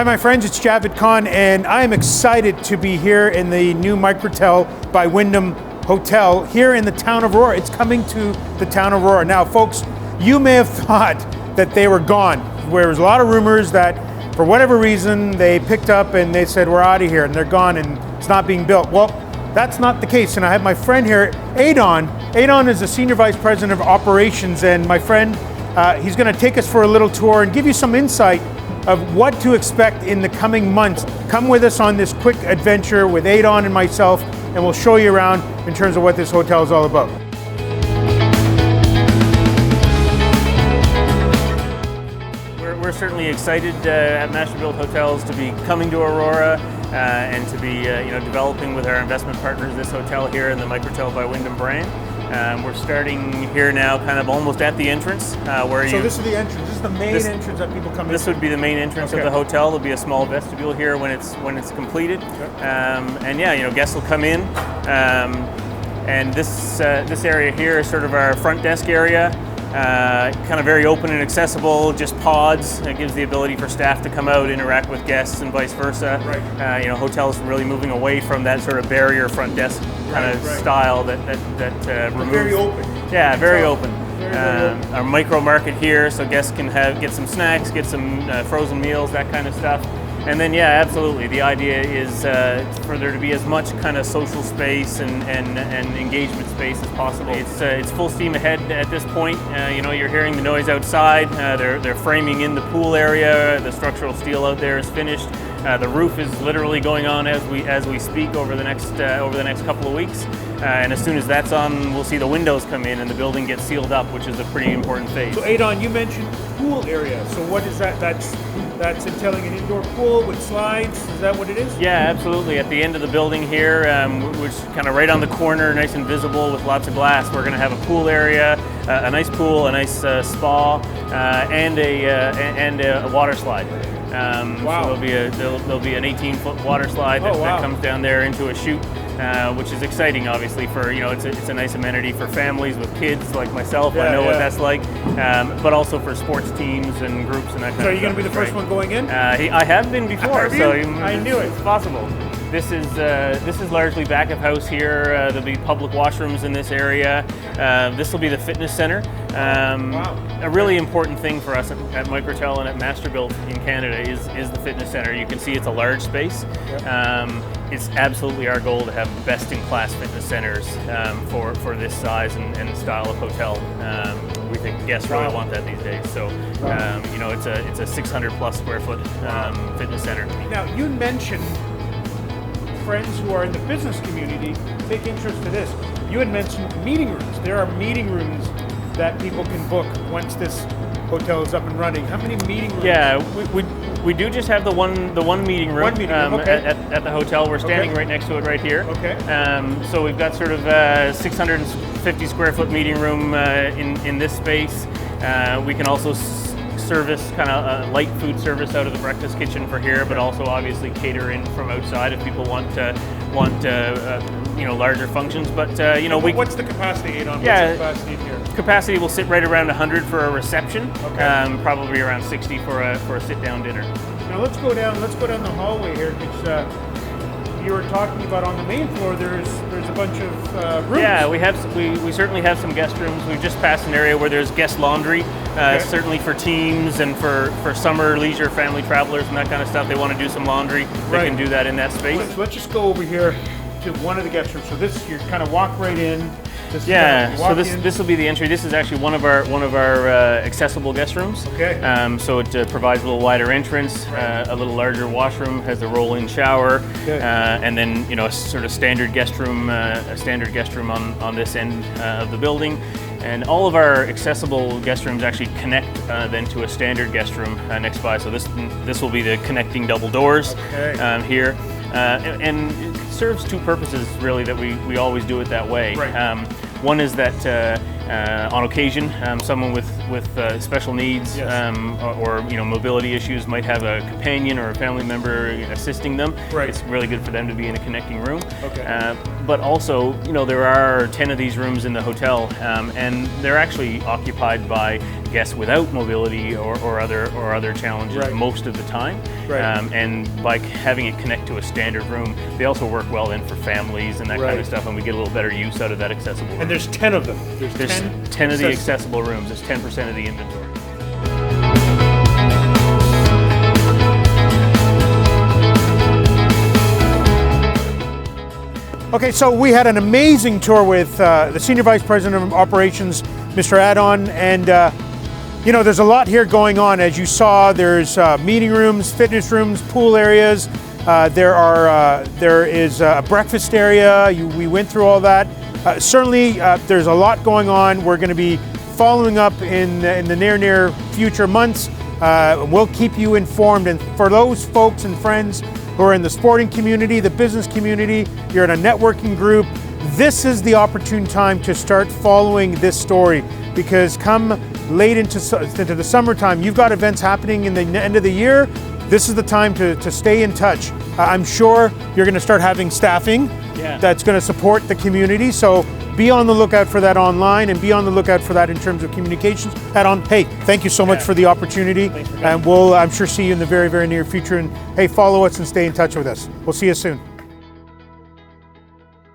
my friends, it's Javed Khan, and I am excited to be here in the new Microtel by Wyndam Hotel here in the Town of Aurora. It's coming to the Town of Aurora. Now, folks, you may have thought that they were gone. There was a lot of rumors that for whatever reason they picked up and they said, we're out of here, and they're gone and it's not being built. Well, that's not the case, and I have my friend here, Aodhan. Aodhan is the Senior Vice President of Operations, and my friend, he's going to take us for a little tour and give you some insight of what to expect in the coming months. Come with us on this quick adventure with Aodhan and myself, and we'll show you around in terms of what this hotel is all about. We're certainly excited at MASTERBUILT Hotels to be coming to Aurora and to be developing with our investment partners this hotel here in the Microtel by Wyndam brand. We're starting here now, kind of almost at the entrance. So this is the entrance. This is the main entrance that people come in. This would be the main entrance of the hotel. There'll be a small vestibule here when it's completed, and yeah, guests will come in. And this area here is sort of our front desk area. Kind of very open and accessible, just pods. It gives the ability for staff to come out, interact with guests, and vice versa. Right. Hotels really moving away from that sort of barrier front desk kind of style that removes. Very open. Yeah, very open. Very open. Our micro market here, so guests can get some snacks, get some frozen meals, that kind of stuff. And then, yeah, absolutely. The idea is for there to be as much kind of social space and engagement space as possible. It's full steam ahead at this point. You're hearing the noise outside. They're framing in the pool area. The structural steel out there is finished. The roof is literally going on as we speak over the next couple of weeks. And as soon as that's on, we'll see the windows come in and the building gets sealed up, which is a pretty important phase. So Aodhan, you mentioned pool area. So what is that? That's entailing an indoor pool with slides. Is that what it is? Yeah, absolutely. At the end of the building here, which is kind of right on the corner, nice and visible with lots of glass, we're going to have a pool area, a nice pool, a nice spa, and a water slide. Wow. So there'll be an 18-foot water slide that comes down there into a chute, which is exciting, obviously. For it's a nice amenity for families with kids like myself. I know what that's like, but also for sports teams and groups and that kind of stuff. So are you going to be the first one going in? I have been before, so I knew it. It's possible. This is largely back of house here. There'll be public washrooms in this area. This will be the fitness center. A really important thing for us at Microtel and at MASTERBUILT in Canada is the fitness center. You can see it's a large space. It's absolutely our goal to have best-in-class fitness centers for this size and style of hotel. We think guests really want that these days. So, it's a 600+ square foot fitness center. Now, you mentioned friends who are in the business community take interest in this. You had mentioned meeting rooms. There are meeting rooms that people can book once this hotel is up and running. How many meeting rooms? Yeah, we do just have the one meeting room, at the hotel. We're standing right next to it right here. Okay. So we've got sort of a 650 square foot meeting room in this space. We can also service kind of light food service out of the breakfast kitchen for here, but also obviously cater in from outside if people want larger functions. But what's the capacity, Aodhan? Yeah, what's the capacity here? Capacity will sit right around 100 for a reception. Probably around 60 for a sit-down dinner. Now let's go down the hallway here, because you were talking about on the main floor there's a bunch of rooms. Yeah, we certainly have some guest rooms. We've just passed an area where there's guest laundry, certainly for teams and for summer leisure family travelers and that kind of stuff. They want to do some laundry. They can do that in that space. So let's just go over here to one of the guest rooms. So this, you kind of walk right in. So this will be the entry. This is actually one of our accessible guest rooms. Okay. So it provides a little wider entrance, a little larger washroom, has a roll-in shower, and then a sort of standard guest room, on this end of the building. And all of our accessible guest rooms actually connect then to a standard guest room next by. So this will be the connecting double doors here. And it serves two purposes really that we always do it that way. One is that On occasion, someone with special needs or mobility issues might have a companion or a family member assisting them. Right. It's really good for them to be in a connecting room. Okay. But also, there are 10 of these rooms in the hotel, and they're actually occupied by guests without mobility or other challenges most of the time. Right. And by having it connect to a standard room, they also work well in for families and that kind of stuff, and we get a little better use out of that accessible room. And there's 10 of them. There's 10 of the accessible rooms. It's 10% of the inventory. Okay, so we had an amazing tour with the Senior Vice President of Operations, Mr. Aodhan, and there's a lot here going on. As you saw, there's meeting rooms, fitness rooms, pool areas. There is a breakfast area. We went through all that. Certainly, there's a lot going on. We're going to be following up in the near future months. We'll keep you informed. And for those folks and friends who are in the sporting community, the business community, you're in a networking group, this is the opportune time to start following this story, because come late into the summertime, you've got events happening in the end of the year. This is the time to stay in touch. I'm sure you're going to start having staffing that's going to support the community. So be on the lookout for that online, and be on the lookout for that in terms of communications. Aodhan, hey, thank you so much for the opportunity. And we'll, I'm sure, see you in the very, very near future. And hey, follow us and stay in touch with us. We'll see you soon.